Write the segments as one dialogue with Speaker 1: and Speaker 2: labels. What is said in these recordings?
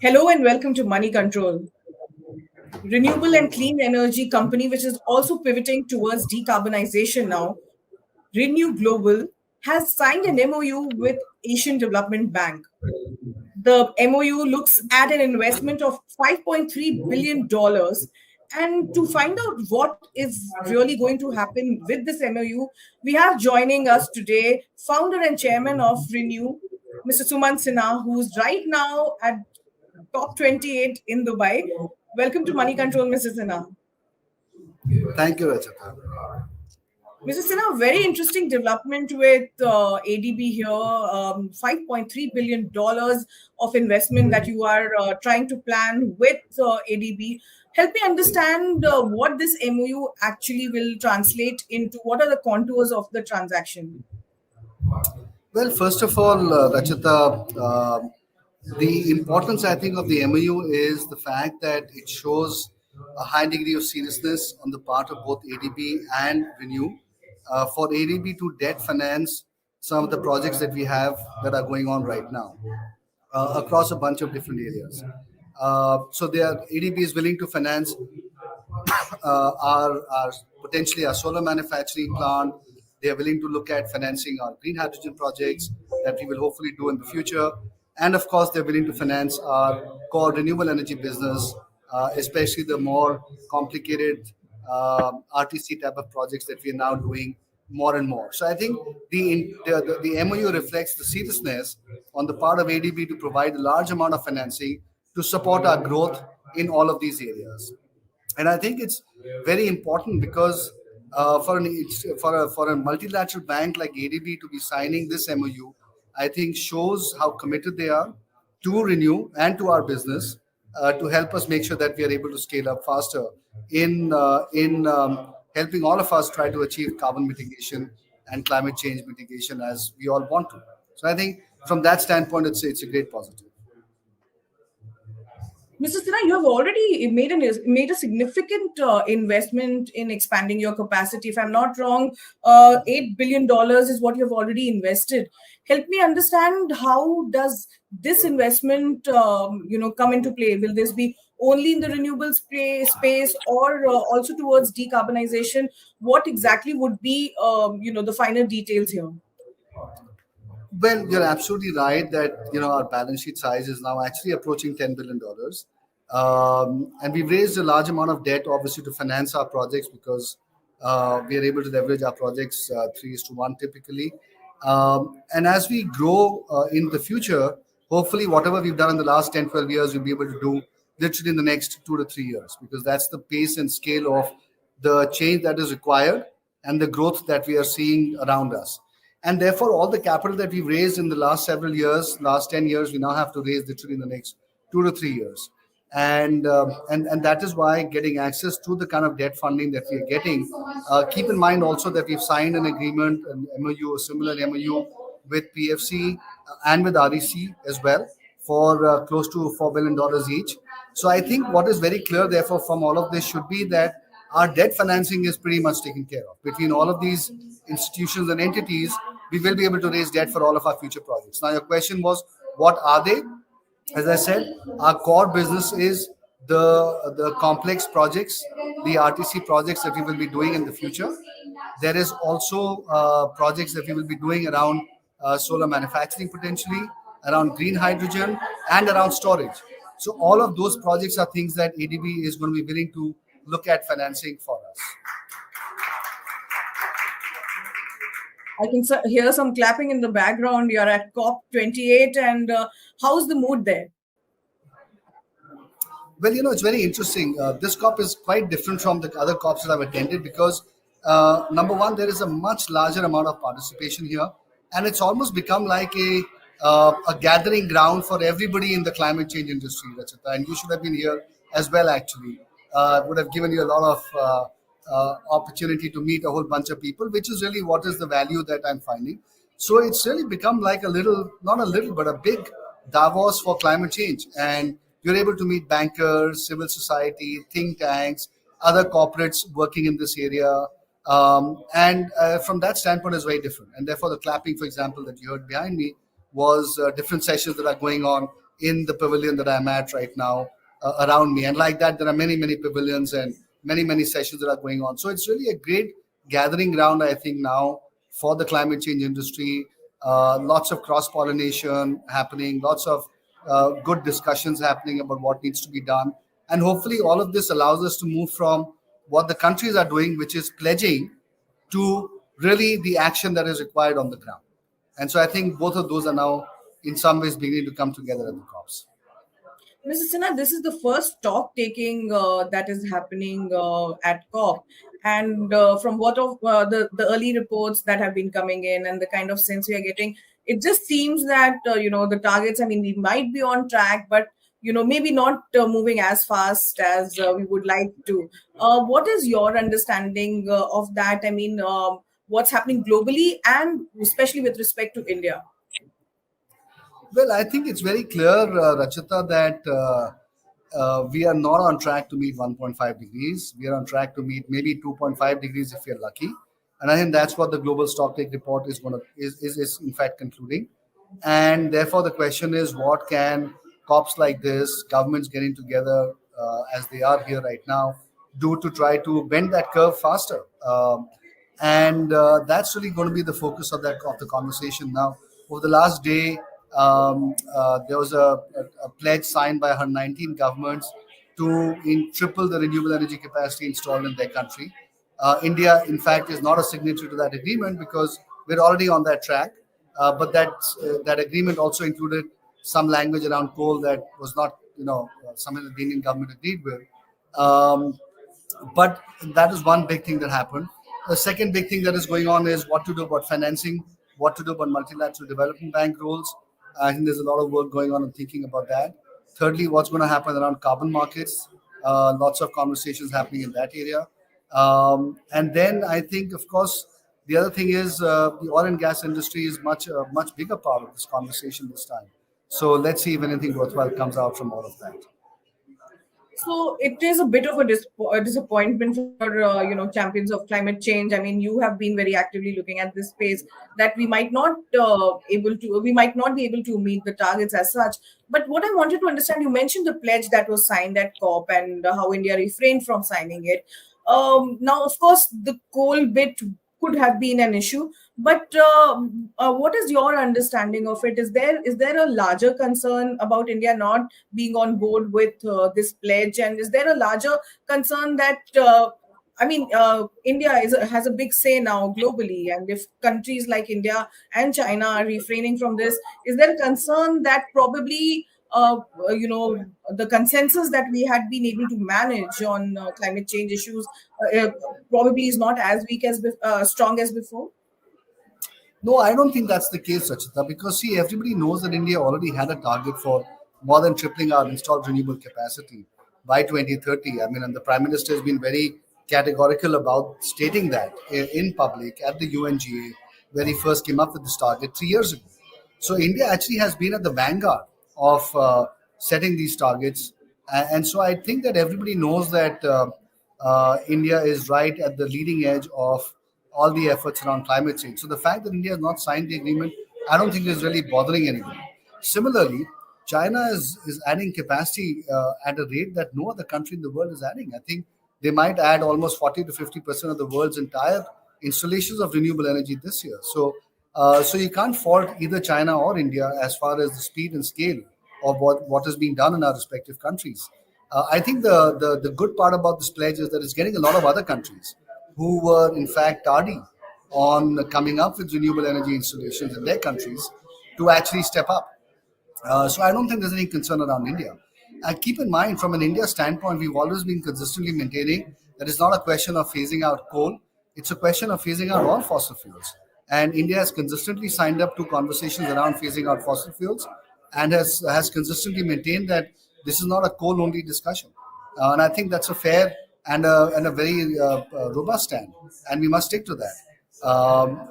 Speaker 1: Hello and welcome to Moneycontrol, renewable and clean energy company which is also pivoting towards decarbonization now. Renew Global has signed an MOU with Asian Development Bank. The MOU looks at an investment of $5.3 billion. And to find out what is really going to happen with this MOU, we have joining us today founder and chairman of Renew, Mr. Sumant Sinha, who's right now at COP28 in Dubai. Welcome to Money Control, Mr. Sinha.
Speaker 2: Thank you, Rachita.
Speaker 1: Mr. Sinha, very interesting development with ADB here. $5.3 billion of investment that you are trying to plan with ADB. Help me understand what this MOU actually will translate into. What are the contours of the transaction?
Speaker 2: Well, first of all, Rachita, the importance, I think, of the MOU is the fact that it shows a high degree of seriousness on the part of both ADB and Renew for ADB to debt finance some of the projects that we have that are going on right now across a bunch of different areas. So ADB is willing to finance our potentially our solar manufacturing plant. They are willing to look at financing our green hydrogen projects that we will hopefully do in the future. And of course, they're willing to finance our core renewable energy business, especially the more complicated RTC type of projects that we are now doing more and more. So I think the MOU reflects the seriousness on the part of ADB to provide a large amount of financing to support our growth in all of these areas. And I think it's very important because for a multilateral bank like ADB to be signing this MOU, I think shows how committed they are to Renew and to our business to help us make sure that we are able to scale up faster in helping all of us try to achieve carbon mitigation and climate change mitigation as we all want to. So I think from that standpoint, it's a great positive.
Speaker 1: Mr. Sinha, you have already made a significant investment in expanding your capacity. If I'm not wrong, $8 billion is what you have already invested. Help me understand, how does this investment, come into play? Will this be only in the renewables space or also towards decarbonization? What exactly would be, the final details here?
Speaker 2: Well, you're absolutely right that our balance sheet size is now actually approaching $10 billion, and we've raised a large amount of debt, obviously, to finance our projects because we are able to leverage our projects 3:1 typically. And as we grow in the future, hopefully, whatever we've done in the last 10, 12 years, we'll be able to do literally in the next 2 to 3 years because that's the pace and scale of the change that is required and the growth that we are seeing around us. And therefore, all the capital that we've raised in the last several years, last 10 years, we now have to raise literally in the next 2 to 3 years. And that is why getting access to the kind of debt funding that we are getting. Keep in mind also that we've signed an agreement, an MOU, a similar MOU with PFC and with REC as well for close to $4 billion each. So I think what is very clear, therefore, from all of this should be that our debt financing is pretty much taken care of. Between all of these institutions and entities, we will be able to raise debt for all of our future projects. Now, your question was, what are they? As I said, our core business is the complex projects, the RTC projects that we will be doing in the future. There is also projects that we will be doing around solar manufacturing potentially, around green hydrogen, and around storage. So all of those projects are things that ADB is going to be willing to look at financing for us.
Speaker 1: I can hear some clapping in the background. You're at COP28, and how's the mood there?
Speaker 2: Well, it's very interesting. This COP is quite different from the other COPs that I've attended because, number one, there is a much larger amount of participation here, and it's almost become like a gathering ground for everybody in the climate change industry, Rachita. And you should have been here as well, actually. Would have given you a lot of opportunity to meet a whole bunch of people, which is really what is the value that I'm finding. So it's really become like not a little, but a big Davos for climate change. And you're able to meet bankers, civil society, think tanks, other corporates working in this area. And from that standpoint, is very different. And therefore, the clapping, for example, that you heard behind me was different sessions that are going on in the pavilion that I'm at right now around me. And like that, there are many, many pavilions and many, many sessions that are going on. So it's really a great gathering ground, I think, now for the climate change industry. Lots of cross pollination happening, lots of good discussions happening about what needs to be done. And hopefully, all of this allows us to move from what the countries are doing, which is pledging, to really the action that is required on the ground. And so I think both of those are now, in some ways, beginning to come together at the COPs.
Speaker 1: Mrs. Sinha, this is the first stock taking that is happening at COP. And from what of the early reports that have been coming in and the kind of sense we are getting, it just seems that, the targets, I mean, we might be on track, but, maybe not moving as fast as we would like to. What is your understanding of that? I mean, what's happening globally and especially with respect to India?
Speaker 2: Well, I think it's very clear, Rachita, that we are not on track to meet 1.5 degrees. We are on track to meet maybe 2.5 degrees if we are lucky. And I think that's what the global stocktake report is going to is in fact concluding. And therefore, the question is, what can COPs like this, governments getting together as they are here right now, do to try to bend that curve faster? And that's really going to be the focus of the conversation now. Over the last day, there was a pledge signed by 119 governments to triple the renewable energy capacity installed in their country. India, in fact, is not a signatory to that agreement because we're already on that track. But that agreement also included some language around coal that was not, something that the Indian government agreed with. But that is one big thing that happened. The second big thing that is going on is what to do about financing, what to do about multilateral development bank rules. I think there's a lot of work going on and thinking about that. Thirdly, what's going to happen around carbon markets? Lots of conversations happening in that area. And then I think, of course, the other thing is the oil and gas industry is much bigger part of this conversation this time. So let's see if anything worthwhile comes out from all of that.
Speaker 1: So it is a bit of a disappointment for champions of climate change. I mean, you have been very actively looking at this space that we might not be able to meet the targets as such. But what I wanted to understand, you mentioned the pledge that was signed at COP and how India refrained from signing it. Now, of course, the coal bit could have been an issue, but what is your understanding of it? Is there a larger concern about India not being on board with this pledge, and is there a larger concern that India has a big say now globally, and if countries like India and China are refraining from this, is there a concern that probably the consensus that we had been able to manage on climate change issues probably is not as weak as strong as before?
Speaker 2: No, I don't think that's the case, Rachita, because see, everybody knows that India already had a target for more than tripling our installed renewable capacity by 2030. I mean, and the Prime Minister has been very categorical about stating that in public at the UNGA, where he first came up with this target 3 years ago. So India actually has been at the vanguard of setting these targets, and so I think that everybody knows that India is right at the leading edge of all the efforts around climate change. So the fact that India has not signed the agreement, I don't think is really bothering anybody. Similarly, China is adding capacity at a rate that no other country in the world is adding. I think they might add almost 40 to 50% of the world's entire installations of renewable energy this year. So you can't fault either China or India as far as the speed and scale of what is being done in our respective countries. I think the good part about this pledge is that it's getting a lot of other countries who were in fact tardy on coming up with renewable energy installations in their countries to actually step up. So I don't think there's any concern around India. And keep in mind, from an India standpoint, we've always been consistently maintaining that it's not a question of phasing out coal; it's a question of phasing out all fossil fuels. And India has consistently signed up to conversations around phasing out fossil fuels, and has consistently maintained that this is not a coal-only discussion. And I think that's a fair and a very robust stand, and we must stick to that.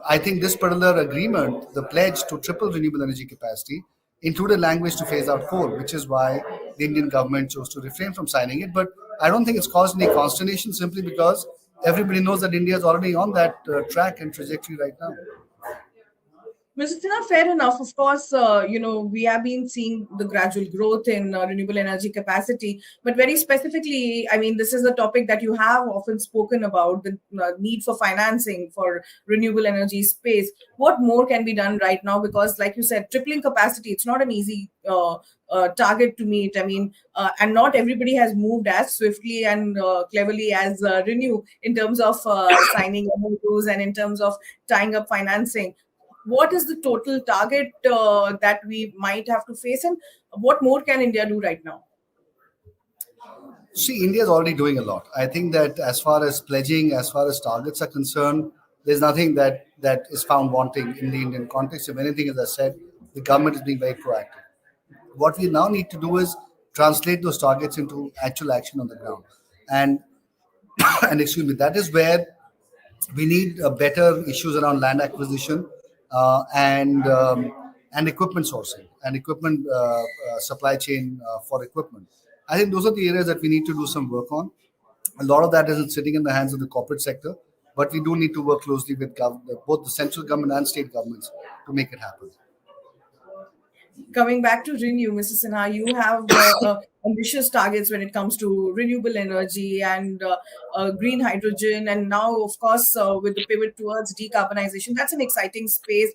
Speaker 2: I think this particular agreement, the pledge to triple renewable energy capacity, included language to phase out coal, which is why the Indian government chose to refrain from signing it. But I don't think it's caused any consternation simply because everybody knows that India is already on that track and trajectory right now.
Speaker 1: Mr. Sinha, fair enough. Of course, we have been seeing the gradual growth in renewable energy capacity, but very specifically, I mean, this is a topic that you have often spoken about, the need for financing for renewable energy space. What more can be done right now? Because, like you said, tripling capacity, it's not an easy target to meet. I mean, and not everybody has moved as swiftly and cleverly as Renew in terms of signing MOUs and in terms of tying up financing. What is the total target that we might have to face, and what more can India do right now?
Speaker 2: See, India is already doing a lot. I think that as far as pledging, as far as targets are concerned, there's nothing that is found wanting in the Indian context. If anything, as I said, the government is being very proactive. What we now need to do is translate those targets into actual action on the ground. And and excuse me, that is where we need better issues around land acquisition and equipment sourcing and equipment supply chain for equipment. I think those are the areas that we need to do some work on. A lot of that isn't sitting in the hands of the corporate sector, but we do need to work closely with both the central government and state governments to make it happen.
Speaker 1: Coming back to Renew, Mrs. Sinha, you have ambitious targets when it comes to renewable energy and green hydrogen, and now, of course, with the pivot towards decarbonization, that's an exciting space.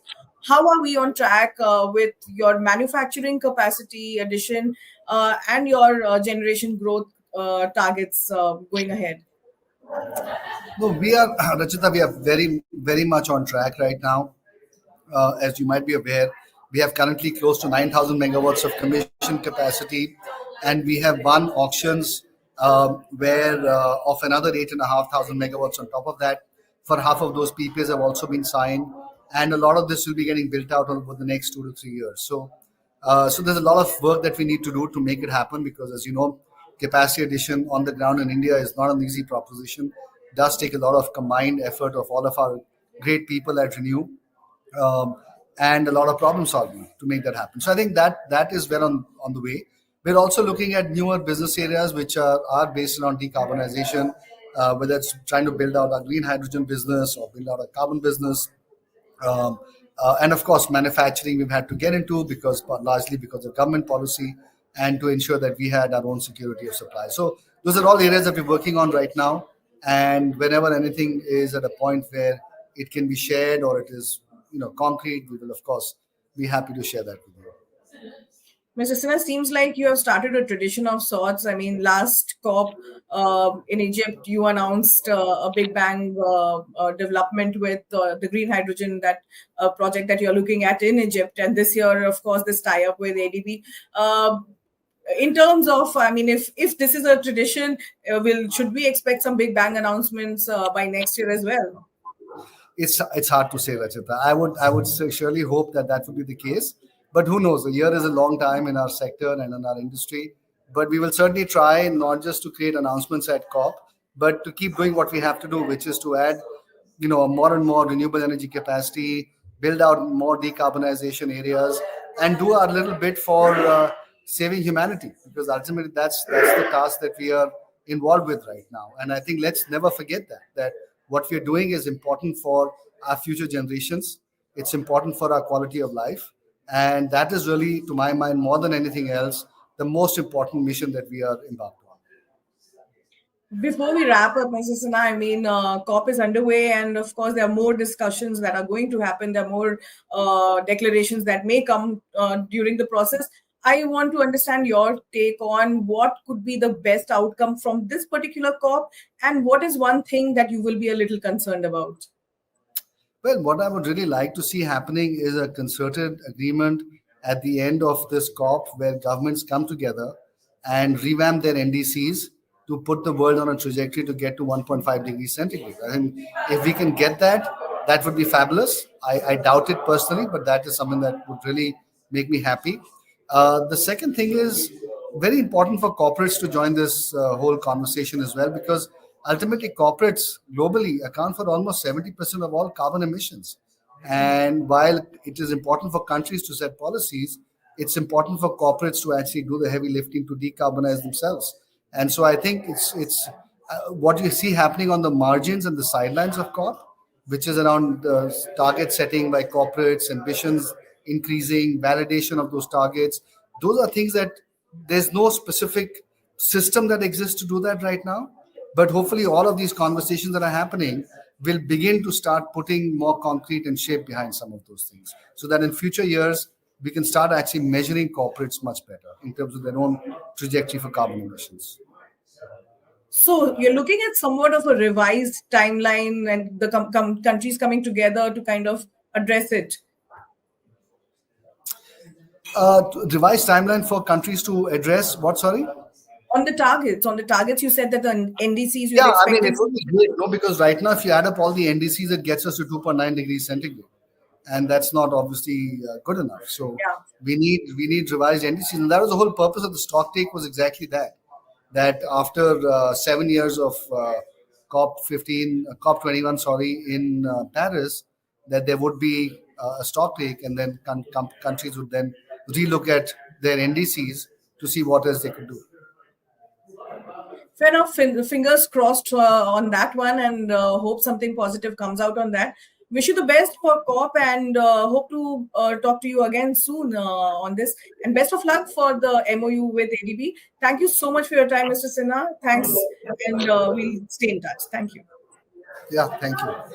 Speaker 1: How are we on track with your manufacturing capacity addition and your generation growth targets going ahead?
Speaker 2: No, we are, Rachita, we are very much on track right now. As you might be aware, we have currently close to 9,000 megawatts of commission capacity, and we have won auctions where of another 8,500 megawatts on top of that. For half of those PPAs have also been signed, and a lot of this will be getting built out over the next 2 to 3 years. So there's a lot of work that we need to do to make it happen because, as you know, capacity addition on the ground in India is not an easy proposition. It does take a lot of combined effort of all of our great people at Renew um, and a lot of problem solving to make that happen. So I think that is well on the way. We're also looking at newer business areas which are based around decarbonization, whether it's trying to build out a green hydrogen business or build out a carbon business. Um, and of course, manufacturing we've had to get into because largely because of government policy and to ensure that we had our own security of supply. So those are all areas that we're working on right now. And whenever anything is at a point where it can be shared or it is concrete, we will of course be happy to share that with you.
Speaker 1: Mr. Sinha, seems like you have started a tradition of sorts. I mean, last COP in Egypt, you announced a Big Bang development with the green hydrogen that project that you're looking at in Egypt, and this year, of course, this tie-up with ADB. In terms of, I mean, if this is a tradition, will should we expect some Big Bang announcements by next year as well?
Speaker 2: It's hard to say, Rachita. I would surely hope that would be the case, but who knows? A year is a long time in our sector and in our industry. But we will certainly try not just to create announcements at COP, but to keep doing what we have to do, which is to add, more and more renewable energy capacity, build out more decarbonization areas, and do our little bit for saving humanity, because ultimately that's the task that we are involved with right now. And I think let's never forget that what we are doing is important for our future generations. It's important for our quality of life, and that is really, to my mind, more than anything else, the most important mission that we are embarked on.
Speaker 1: Before we wrap up, Mrs. Sinha, I mean, COP is underway, and of course, there are more discussions that are going to happen. There are more declarations that may come during the process. I want to understand your take on what could be the best outcome from this particular COP, and what is one thing that you will be a little concerned about.
Speaker 2: Well, what I would really like to see happening is a concerted agreement at the end of this COP where governments come together and revamp their NDCs to put the world on a trajectory to get to 1.5 degrees centigrade. And if we can get that, that would be fabulous. I doubt it personally, but that is something that would really make me happy. The second thing is very important for corporates to join this whole conversation as well, because ultimately corporates globally account for almost 70% of all carbon emissions. And while it is important for countries to set policies, it's important for corporates to actually do the heavy lifting to decarbonize themselves. And so I think it's what you see happening on the margins and the sidelines of COP which is around target setting by corporates, ambitions increasing, validation of those targets. Those are things that there's no specific system that exists to do that right now. But hopefully, all of these conversations that are happening will begin to start putting more concrete and shape behind some of those things, so that in future years we can start actually measuring corporates much better in terms of their own trajectory for carbon emissions.
Speaker 1: So you're looking at somewhat of a revised timeline and the countries coming together to kind of address it.
Speaker 2: Revised timeline for countries to address what? Sorry.
Speaker 1: On the targets, you said that the NDCs you're
Speaker 2: Yeah, I mean, it
Speaker 1: expecting.
Speaker 2: would be great, no, because right now, if you add up all the NDCs, it gets us to 2.9 degrees centigrade, and that's not obviously good enough. So
Speaker 1: Yeah.
Speaker 2: we need revised NDCs, and that was the whole purpose of the stock take, was exactly that. That after 7 years of COP21, sorry, in Paris, that there would be a stock take, and then countries would then relook at their NDCs to see what else they could do.
Speaker 1: Fair enough. Fingers crossed on that one, and hope something positive comes out on that. Wish you the best for COP, and hope to talk to you again soon on this. And best of luck for the MOU with ADB. Thank you so much for your time, Mr. Sinha. Thanks, and we'll stay in touch. Thank you.
Speaker 2: Yeah, thank you.